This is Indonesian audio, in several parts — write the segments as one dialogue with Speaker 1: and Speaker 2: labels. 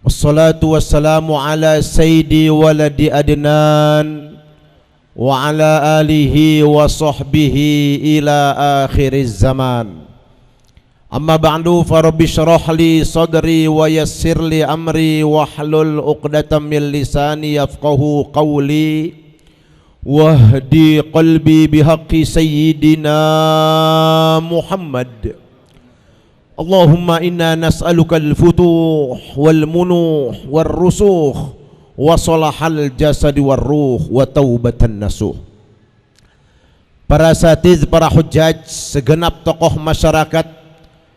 Speaker 1: Wassalatu wassalamu ala sayyidi waladi adnan wa ala alihi wa sahbihi ila akhiriz zaman. Amma ba'du, fa rabbi shrah li sadri wa yassir li amri wahlul 'uqdatam min lisani yafqahu qawli wahdi qalbi bihaqqi sayyidina Muhammad. Allahumma inna nas'aluka al-futuh wal munuh wal rusuh wa salahal jasadi wal ruh wa taubatan nasuh. Para asatiz, para hujjaj, segenap tokoh masyarakat,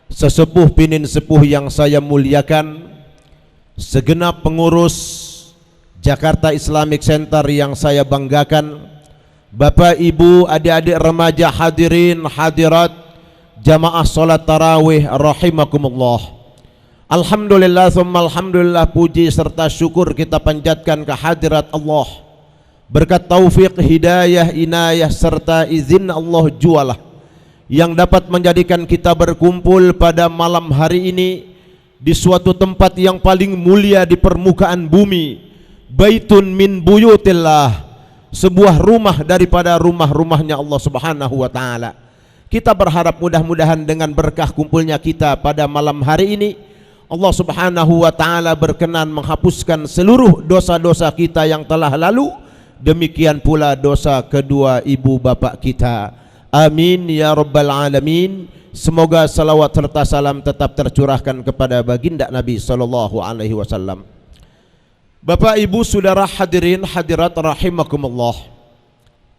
Speaker 1: sesepuh pinin sepuh yang saya muliakan, segenap pengurus Jakarta Islamic Center yang saya banggakan, Bapak Ibu, adik-adik remaja, hadirin hadirat jamaah salat tarawih rahimakumullah. Alhamdulillah thumma alhamdulillah, puji serta syukur kita panjatkan kehadirat Allah. Berkat taufik, hidayah, inayah serta izin Allah jualah yang dapat menjadikan kita berkumpul pada malam hari ini di suatu tempat yang paling mulia di permukaan bumi, baitun min buyutillah, sebuah rumah daripada rumah-rumahnya Allah Subhanahu wa taala. Kita berharap mudah-mudahan dengan berkah kumpulnya kita pada malam hari ini, Allah Subhanahu wa taala berkenan menghapuskan seluruh dosa-dosa kita yang telah lalu, demikian pula dosa kedua ibu bapak kita. Amin ya rabbal alamin. Semoga salawat serta salam tetap tercurahkan kepada baginda Nabi sallallahu alaihi wasallam. Bapak Ibu saudara hadirin hadirat rahimakumullah.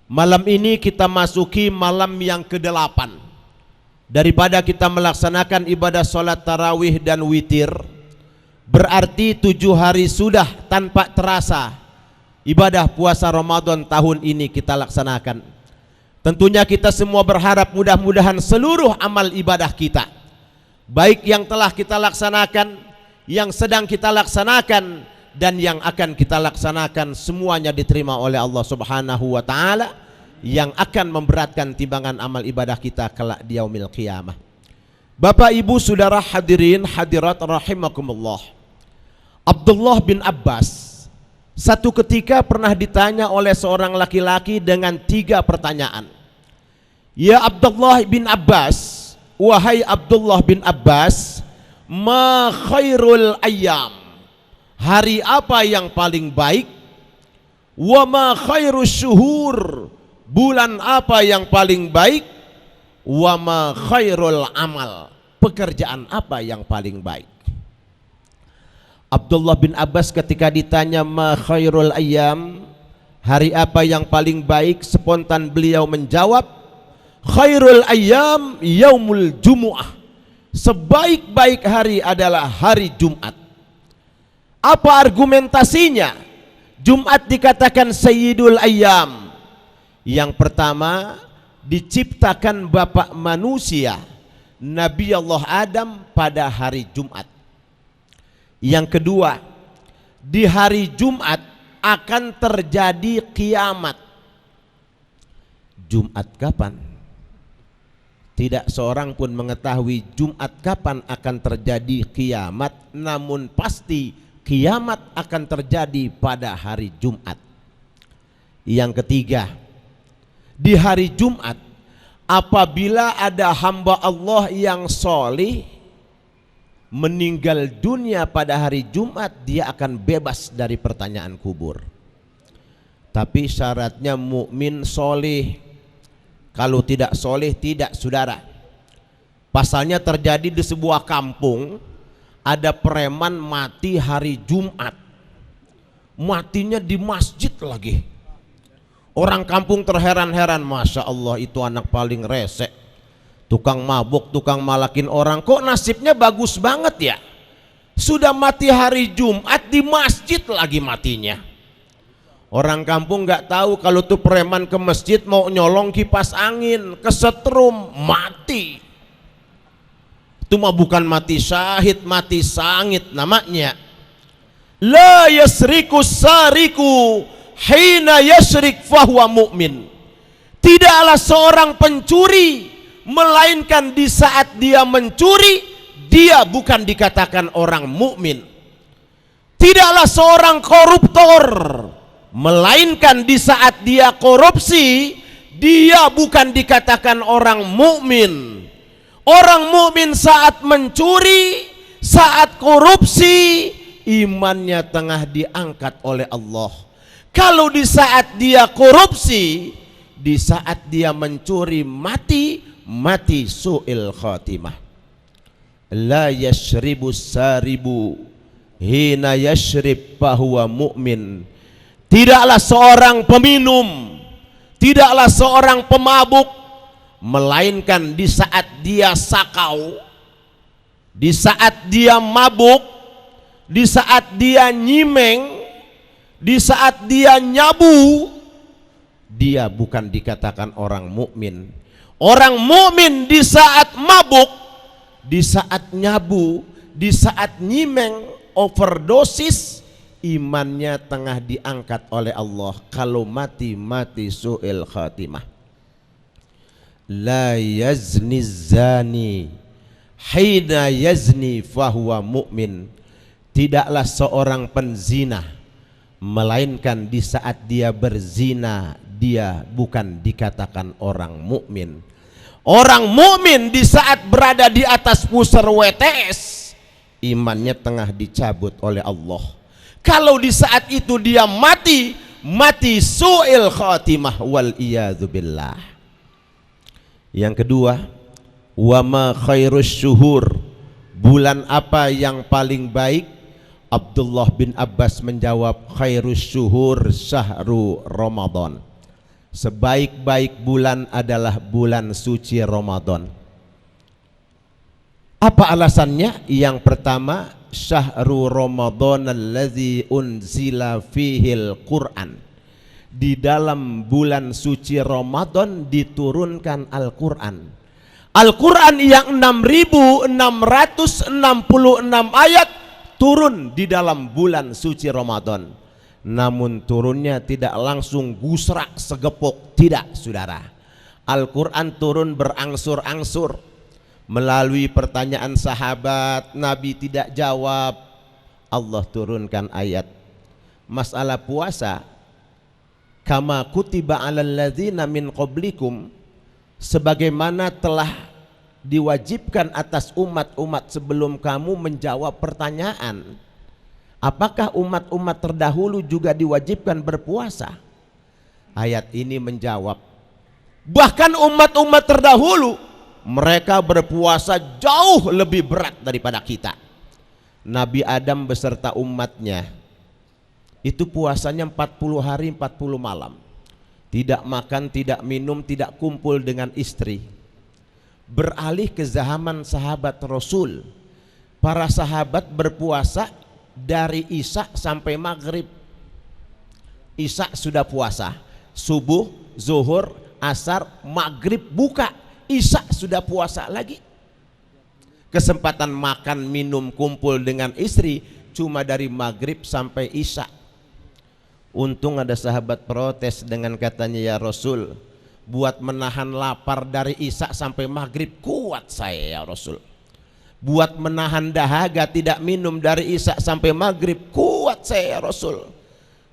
Speaker 1: Malam ini kita masuki malam yang ke-8 daripada kita melaksanakan ibadah sholat tarawih dan witir. Berarti 7 hari sudah tanpa terasa ibadah puasa Ramadan tahun ini kita laksanakan. Tentunya kita semua berharap mudah-mudahan seluruh amal ibadah kita, baik yang telah kita laksanakan, yang sedang kita laksanakan, dan yang akan kita laksanakan, semuanya diterima oleh Allah Subhanahu wa taala yang akan memberatkan timbangan amal ibadah kita kelak di yaumil qiyamah. Bapak Ibu saudara hadirin hadirat rahimakumullah. Abdullah bin Abbas satu ketika pernah ditanya oleh seorang laki-laki dengan 3 pertanyaan. Ya Abdullah bin Abbas, wahai Abdullah bin Abbas, ma khairul ayyam, hari apa yang paling baik? Wa ma khairus syuhur, bulan apa yang paling baik? Wa ma khairul amal, pekerjaan apa yang paling baik? Abdullah bin Abbas ketika ditanya ma khairul ayyam, hari apa yang paling baik, spontan beliau menjawab, khairul ayyam yaumul jumu'ah, sebaik-baik hari adalah hari Jumat. Apa argumentasinya? Jumat dikatakan sayyidul ayyam. Yang pertama, diciptakan bapak manusia Nabi Allah Adam pada hari Jumat. Yang kedua, di hari Jumat akan terjadi kiamat. Jumat kapan? Tidak seorang pun mengetahui Jumat kapan akan terjadi kiamat, namun pasti kiamat akan terjadi pada hari Jumat. Yang ketiga, di hari Jumat apabila ada hamba Allah yang solih meninggal dunia pada hari Jumat, dia akan bebas dari pertanyaan kubur. Tapi syaratnya mukmin solih. Kalau tidak solih tidak, saudara. Pasalnya terjadi di sebuah kampung, ada preman mati hari Jumat, matinya di masjid lagi. Orang kampung terheran-heran, Masya Allah, itu anak paling resek, tukang mabuk, tukang malakin orang, kok nasibnya bagus banget ya, sudah mati hari Jumat di masjid lagi matinya. Orang kampung nggak tahu kalau tuh preman ke masjid mau nyolong kipas angin, kesetrum, mati. Itu mah bukan mati syahid, mati sangit namanya. La yasriku sariku hina yasrik fahuwa mu'min. Tidaklah seorang pencuri melainkan di saat dia mencuri dia bukan dikatakan orang mukmin. Tidaklah seorang koruptor, melainkan di saat dia korupsi, dia bukan dikatakan orang mukmin. Orang mukmin saat mencuri, saat korupsi, imannya tengah diangkat oleh Allah. Kalau di saat dia korupsi, di saat dia mencuri, mati su'il khatimah. La yashribu saribu hina yashrib fahuwa mu'min. Tidaklah seorang peminum, tidaklah seorang pemabuk, melainkan di saat dia sakau, di saat dia mabuk, di saat dia nyimeng, di saat dia nyabu, dia bukan dikatakan orang mukmin. Orang mukmin di saat mabuk, di saat nyabu, di saat nyimeng, overdosis, imannya tengah diangkat oleh Allah. Kalau mati su'il khatimah. La yazni zani hina yazni fahuwa mu'min. Tidaklah seorang penzina, melainkan di saat dia berzina, dia bukan dikatakan orang mukmin. Orang mukmin di saat berada di atas pusar WTS, imannya tengah dicabut oleh Allah. Kalau di saat itu dia mati su'il khatimah wal iyadzu billah. Yang kedua, wa ma khairus syuhur, bulan apa yang paling baik? Abdullah bin Abbas menjawab, khairus syuhur syahru Ramadan. Sebaik-baik bulan adalah bulan suci Ramadan. Apa alasannya? Yang pertama, syahru Ramadan allazi unzila fihil Quran. Di dalam bulan suci Ramadan diturunkan Al-Quran. Al-Quran yang 6.666 ayat turun di dalam bulan suci Ramadan. Namun turunnya tidak langsung gusrak segepok, tidak saudara. Al-Quran turun berangsur-angsur. Melalui pertanyaan sahabat, Nabi tidak jawab, Allah turunkan ayat. Masalah puasa, kama kutiba alal ladzina min qablikum, sebagaimana telah diwajibkan atas umat-umat sebelum kamu menjawab pertanyaan. Apakah umat-umat terdahulu juga diwajibkan berpuasa? Ayat ini menjawab, bahkan umat-umat terdahulu mereka berpuasa jauh lebih berat daripada kita. Nabi Adam beserta umatnya itu puasanya 40 hari 40 malam, tidak makan, tidak minum, tidak kumpul dengan istri. Beralih ke zaman sahabat Rasul, para sahabat berpuasa dari Isya sampai maghrib. Isya sudah puasa, subuh, zuhur, asar, maghrib buka, Isya sudah puasa lagi. Kesempatan makan, minum, kumpul dengan istri cuma dari maghrib sampai Isya. Untung ada sahabat protes dengan katanya, ya Rasul, buat menahan lapar dari Isya sampai maghrib kuat saya ya Rasul. Buat menahan dahaga tidak minum dari Isya sampai maghrib kuat saya ya Rasul.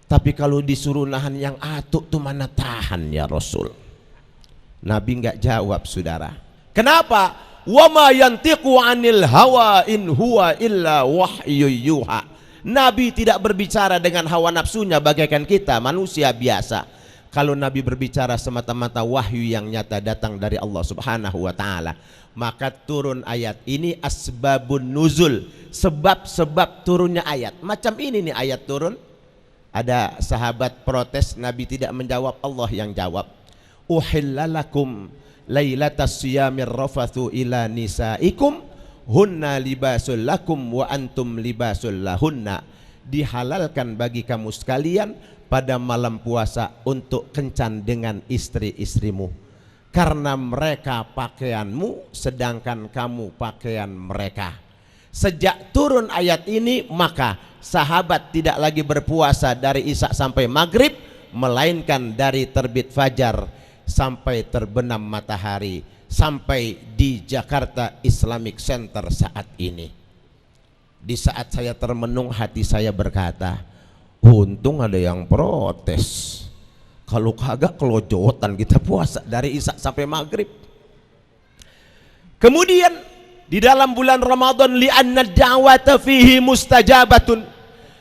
Speaker 1: Tapi kalau disuruh nahan yang atuk tuh mana tahan ya Rasul. Nabi nggak jawab saudara. Kenapa? Wa ma yantiqu anil hawa in huwa illa wahyu yuha. Nabi tidak berbicara dengan hawa nafsunya bagaikan kita manusia biasa. Kalau Nabi berbicara semata-mata wahyu yang nyata datang dari Allah Subhanahu wa taala. Maka turun ayat ini asbabun nuzul, sebab-sebab turunnya ayat. Macam ini nih ayat turun. Ada sahabat protes, Nabi tidak menjawab, Allah yang jawab. Uhillalakum lailatas siyamir rafathu ila nisaikum hunna libasul lakum wa antum libasul lahunna. Dihalalkan bagi kamu sekalian pada malam puasa untuk kencan dengan istri-istrimu, karena mereka pakaianmu sedangkan kamu pakaian mereka. Sejak turun ayat ini maka sahabat tidak lagi berpuasa dari Isya sampai maghrib, melainkan dari terbit fajar sampai terbenam matahari, sampai di Jakarta Islamic Center saat ini. Di saat saya termenung, hati saya berkata, untung ada yang protes. Kalau kagak kelojotan kita puasa dari isya sampai maghrib. Kemudian di dalam bulan Ramadan, li'anna da'wata fihi mustajabatun,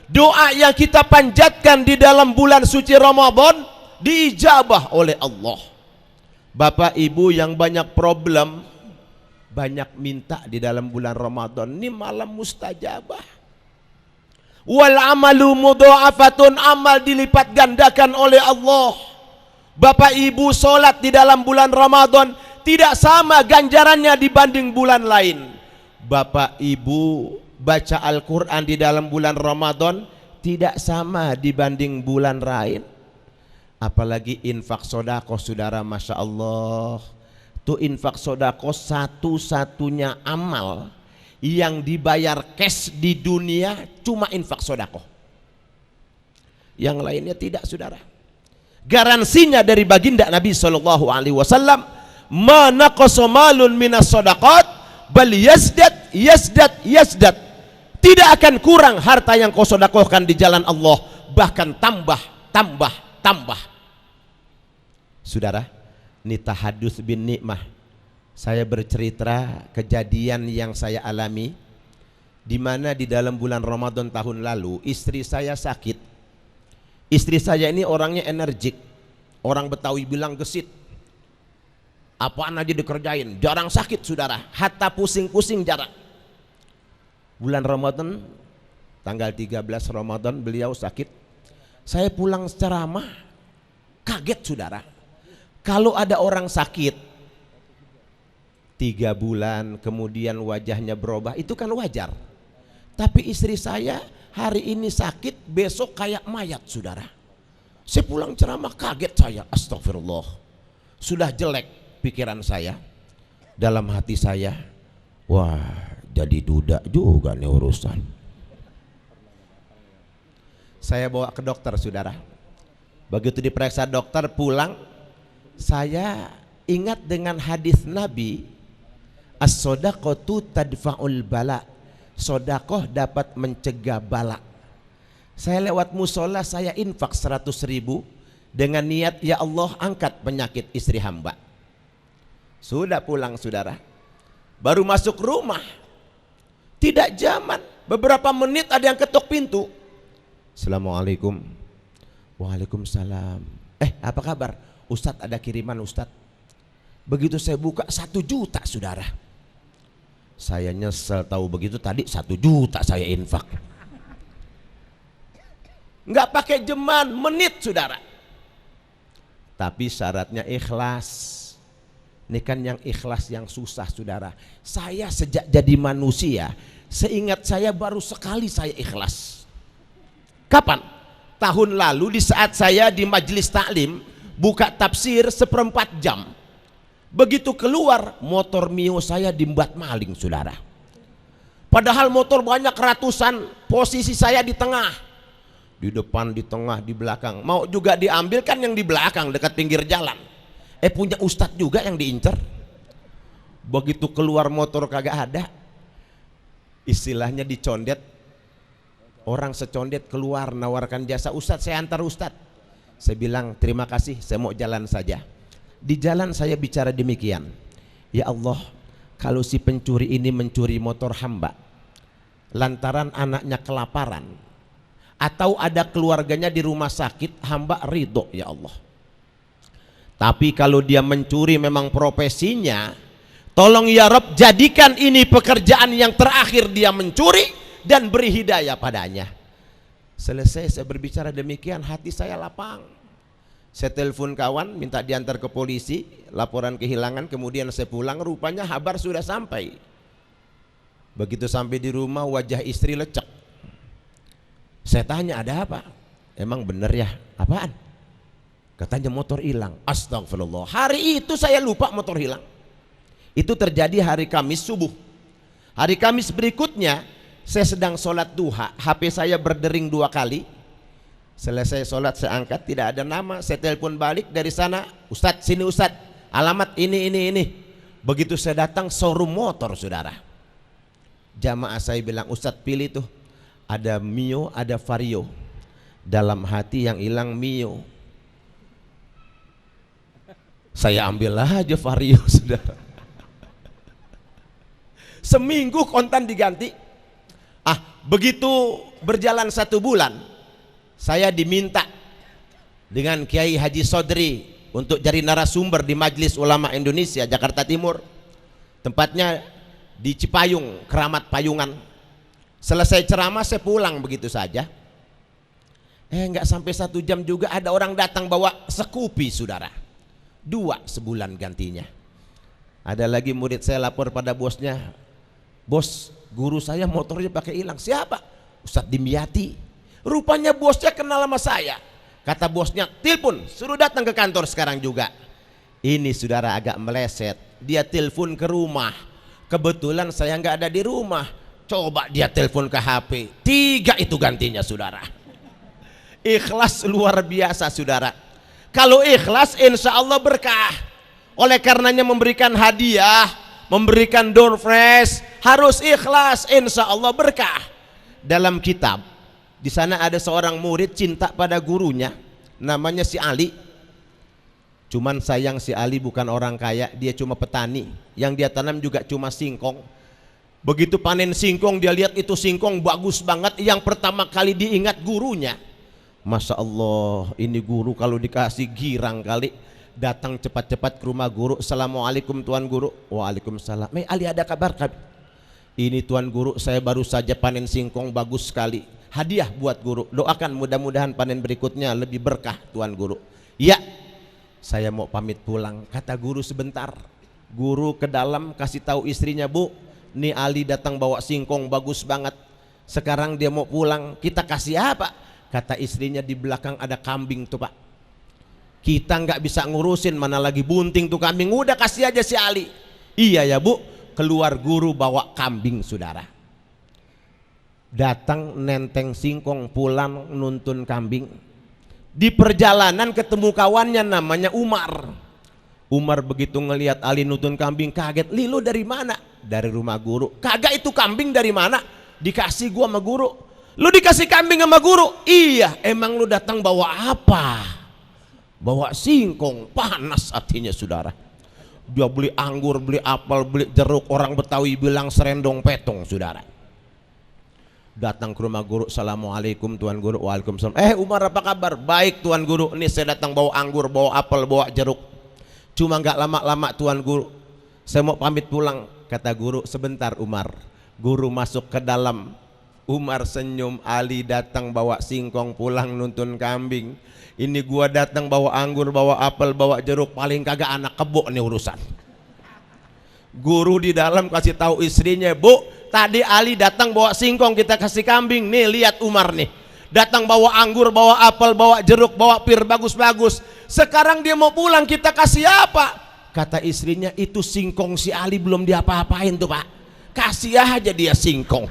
Speaker 1: doa yang kita panjatkan di dalam bulan suci Ramadan diijabah oleh Allah. Bapak ibu yang banyak problem, banyak minta di dalam bulan Ramadan, ini malam mustajabah. Wal amalu mudha'afatun, amal dilipat gandakan oleh Allah. Bapak ibu sholat di dalam bulan Ramadan tidak sama ganjarannya dibanding bulan lain. Bapak ibu baca Al-Quran di dalam bulan Ramadan tidak sama dibanding bulan lain. Apalagi infak sodako, saudara, Masya Allah. Tuh infak sodako satu-satunya amal yang dibayar cash di dunia, cuma infak sodako. Yang lainnya tidak, saudara. Garansinya dari baginda Nabi SAW, ma naqasa malun minas sodaqat bal yazdad yazdad yazdad. Tidak akan kurang harta yang kau sodakohkan di jalan Allah, bahkan tambah tambah tambah. Saudara, ini tahadus bin nikmah. Saya bercerita kejadian yang saya alami, di mana di dalam bulan Ramadan tahun lalu istri saya sakit. Istri saya ini orangnya energik, orang Betawi bilang gesit. Apaan aja dikerjain, jarang sakit, saudara. Hatta pusing-pusing jarang. Bulan Ramadan, tanggal 13 Ramadan beliau sakit. Saya pulang ceramah, kaget, saudara. Kalau ada orang sakit 3 bulan kemudian wajahnya berubah, itu kan wajar. Tapi istri saya hari ini sakit, besok kayak mayat, saudara. Saya pulang ceramah, kaget saya. Astagfirullah. Sudah jelek pikiran saya, dalam hati saya, wah jadi duda juga nih urusan. Saya bawa ke dokter, saudara. Begitu diperiksa dokter, pulang, saya ingat dengan hadis Nabi, as-sodaqatu tadfa'ul bala, sodakoh dapat mencegah bala. Saya lewat musola, saya infak 100.000 dengan niat, ya Allah angkat penyakit istri hamba. Sudah pulang, saudara. Baru masuk rumah, tidak jaman, beberapa menit ada yang ketuk pintu. Assalamualaikum. Waalaikumsalam. Apa kabar? Ustadz, ada kiriman, Ustadz. Begitu saya buka, 1 juta, saudara. Saya nyesel tahu begitu, tadi 1 juta saya infak. Nggak pakai jeman, menit, saudara. Tapi syaratnya ikhlas. Ini kan yang ikhlas yang susah, saudara. Saya sejak jadi manusia, seingat saya baru sekali saya ikhlas. Kapan? Tahun lalu di saat saya di majelis taklim buka tafsir 1/4 jam. Begitu keluar, motor Mio saya diembat maling, saudara. Padahal motor banyak ratusan, posisi saya di tengah. Di depan, di tengah, di belakang. Mau juga diambil kan yang di belakang dekat pinggir jalan. Punya ustadz juga yang diincar. Begitu keluar motor kagak ada. Istilahnya dicondet. Orang secondet keluar nawarkan jasa, Ustadz saya antar Ustadz. Saya bilang terima kasih, saya mau jalan saja. Di jalan saya bicara demikian, ya Allah, kalau si pencuri ini mencuri motor hamba lantaran anaknya kelaparan atau ada keluarganya di rumah sakit, hamba ridho ya Allah. Tapi kalau dia mencuri memang profesinya, tolong ya Rabb, jadikan ini pekerjaan yang terakhir dia mencuri dan beri hidayah padanya. Selesai saya berbicara demikian, hati saya lapang. Saya telepon kawan, minta diantar ke polisi, laporan kehilangan. Kemudian saya pulang, rupanya kabar sudah sampai. Begitu sampai di rumah, wajah istri lecek. Saya tanya, ada apa? Emang bener ya? Apaan? Katanya motor hilang. Astagfirullah. Hari itu saya lupa motor hilang. Itu terjadi hari Kamis subuh. Hari Kamis berikutnya saya sedang sholat duha, HP saya berdering 2 kali. Selesai sholat saya angkat, tidak ada nama. Saya telepon balik dari sana, Ustadz sini Ustadz, alamat ini. Begitu saya datang, showroom motor, saudara. Jamaah saya bilang, Ustadz pilih tuh, ada Mio, ada Vario. Dalam hati yang hilang Mio. Saya ambil aja Vario, saudara. Seminggu kontan diganti. Begitu berjalan 1 bulan, saya diminta dengan Kiai Haji Sodri untuk jadi narasumber di Majelis Ulama Indonesia Jakarta Timur. Tempatnya di Cipayung, Keramat Payungan. Selesai ceramah saya pulang begitu saja. Nggak sampai 1 jam juga ada orang datang bawa sekupi, saudara. 2 sebulan gantinya. Ada lagi murid saya lapor pada bosnya, bos, guru saya motornya pakai hilang. Siapa? Ustadz Dimyati. Rupanya bosnya kenal sama saya. Kata bosnya, telepon, suruh datang ke kantor sekarang juga. Ini saudara agak meleset. Dia telepon ke rumah. Kebetulan saya nggak ada di rumah. Coba dia telepon ke HP. 3 itu gantinya, saudara. Ikhlas luar biasa, saudara. Kalau ikhlas, insya Allah berkah. Oleh karenanya memberikan hadiah, memberikan door prize, harus ikhlas, insya Allah berkah. Dalam kitab, di sana ada seorang murid cinta pada gurunya, namanya si Ali. Cuman sayang si Ali bukan orang kaya, dia cuma petani. Yang dia tanam juga cuma singkong. Begitu panen singkong, dia lihat itu singkong bagus banget. Yang pertama kali diingat gurunya. Masya Allah, ini guru kalau dikasih girang kali. Datang cepat-cepat ke rumah guru. Assalamualaikum tuan guru. Waalaikumsalam. Ali, ada kabar? Ini tuan guru, saya baru saja panen singkong bagus sekali. Hadiah buat guru. Doakan mudah-mudahan panen berikutnya lebih berkah tuan guru. Ya, saya mau pamit pulang. Kata guru sebentar. Guru ke dalam kasih tahu istrinya, Bu, nih Ali datang bawa singkong bagus banget. Sekarang dia mau pulang. Kita kasih apa? Kata istrinya, di belakang ada kambing tuh Pak. Kita nggak bisa ngurusin, mana lagi bunting tuh kambing. Udah kasih aja si Ali. Iya ya Bu. Keluar guru bawa kambing, saudara. Datang nenteng singkong, pulang nuntun kambing. Di perjalanan ketemu kawannya namanya Umar. Umar begitu ngelihat Ali nuntun kambing kaget. Li, lu dari mana? Dari rumah guru. Kagak, itu kambing dari mana? Dikasih gua sama guru. Lu dikasih kambing sama guru? Iya. Emang lu datang bawa apa? Bawa singkong. Panas hatinya, saudara. Dia beli anggur, beli apel, beli jeruk. Orang Betawi bilang serendong petong, saudara. Datang ke rumah guru. Assalamualaikum tuan guru. Waalaikumsalam. Umar, apa kabar? Baik tuan guru. Ini saya datang bawa anggur, bawa apel, bawa jeruk. Cuma nggak lama-lama tuan guru. Saya mau pamit pulang. Kata guru, sebentar Umar. Guru masuk ke dalam. Umar senyum. Ali datang bawa singkong, pulang nuntun kambing. Ini gua datang bawa anggur, bawa apel, bawa jeruk. Paling kagak anak kebo nih urusan. Guru di dalam kasih tahu istrinya, Bu, tadi Ali datang bawa singkong, kita kasih kambing. Nih lihat Umar nih, datang bawa anggur, bawa apel, bawa jeruk, bawa pir bagus-bagus. Sekarang dia mau pulang, kita kasih apa? Kata istrinya, itu singkong si Ali belum diapa-apain tuh Pak. Kasih aja dia singkong.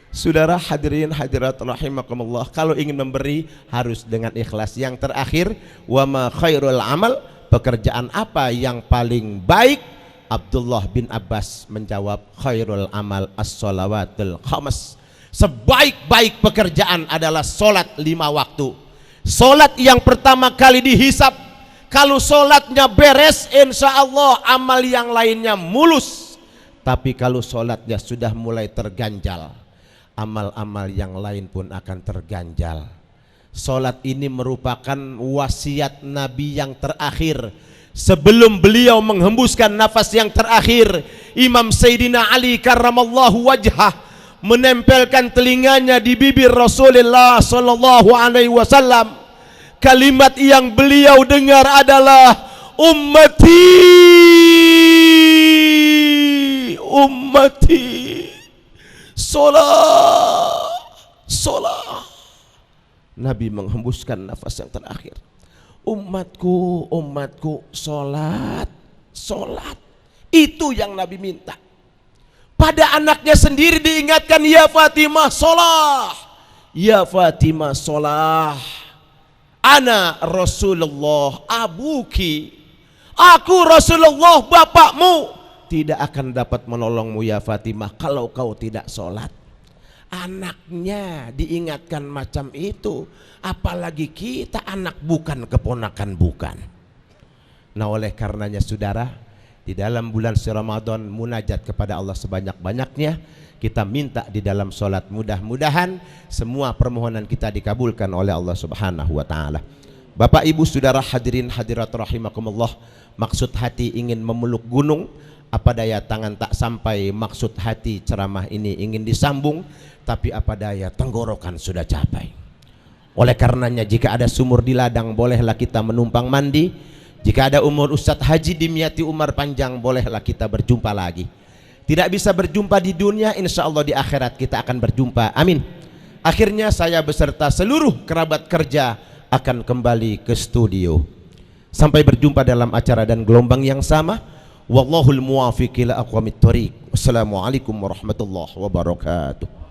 Speaker 1: Saudara hadirin hadirat rahimakumullah, kalau ingin memberi harus dengan ikhlas. Yang terakhir, wa ma khairul amal, pekerjaan apa yang paling baik? Abdullah bin Abbas menjawab, khairul amal as-shalawatul khams. Sebaik-baik pekerjaan adalah solat 5 waktu. Solat yang pertama kali dihisap. Kalau solatnya beres, insya Allah amal yang lainnya mulus. Tapi kalau solatnya sudah mulai terganjal, amal-amal yang lain pun akan terganjal. Solat ini merupakan wasiat Nabi yang terakhir. Sebelum beliau menghembuskan nafas yang terakhir, Imam Sayyidina Ali karramallahu wajhah menempelkan telinganya di bibir Rasulullah sallallahu alaihi wasallam. Kalimat yang beliau dengar adalah, ummati, ummati, sholat, sholat. Nabi menghembuskan nafas yang terakhir. Umatku, umatku, sholat, sholat. Itu yang Nabi minta. Pada anaknya sendiri diingatkan, ya Fatimah, sholat. Ya Fatimah, sholat. Ana Rasulullah abuki. Aku Rasulullah bapakmu. tidak akan dapat menolongmu ya Fatimah kalau kau tidak sholat. Anaknya diingatkan macam itu, apalagi kita anak bukan, keponakan bukan. Nah oleh karenanya saudara, di dalam bulan Ramadan munajat kepada Allah sebanyak-banyaknya. Kita minta di dalam sholat, mudah-mudahan semua permohonan kita dikabulkan oleh Allah Subhanahu wa ta'ala. Bapak ibu saudara hadirin hadirat rahimakumullah, maksud hati ingin memeluk gunung, apa daya tangan tak sampai. Maksud hati ceramah ini ingin disambung, tapi apa daya tenggorokan sudah capai. Oleh karenanya jika ada sumur di ladang, bolehlah kita menumpang mandi. Jika ada umur Ustadz Haji Dimyati Umar panjang, bolehlah kita berjumpa lagi. Tidak bisa berjumpa di dunia, insya Allah di akhirat kita akan berjumpa, amin. Akhirnya saya beserta seluruh kerabat kerja akan kembali ke studio. Sampai berjumpa dalam acara dan gelombang yang sama. Wallahul muwaffiq ila aqwamit thoriq. Wassalamualaikum warahmatullahi wabarakatuh.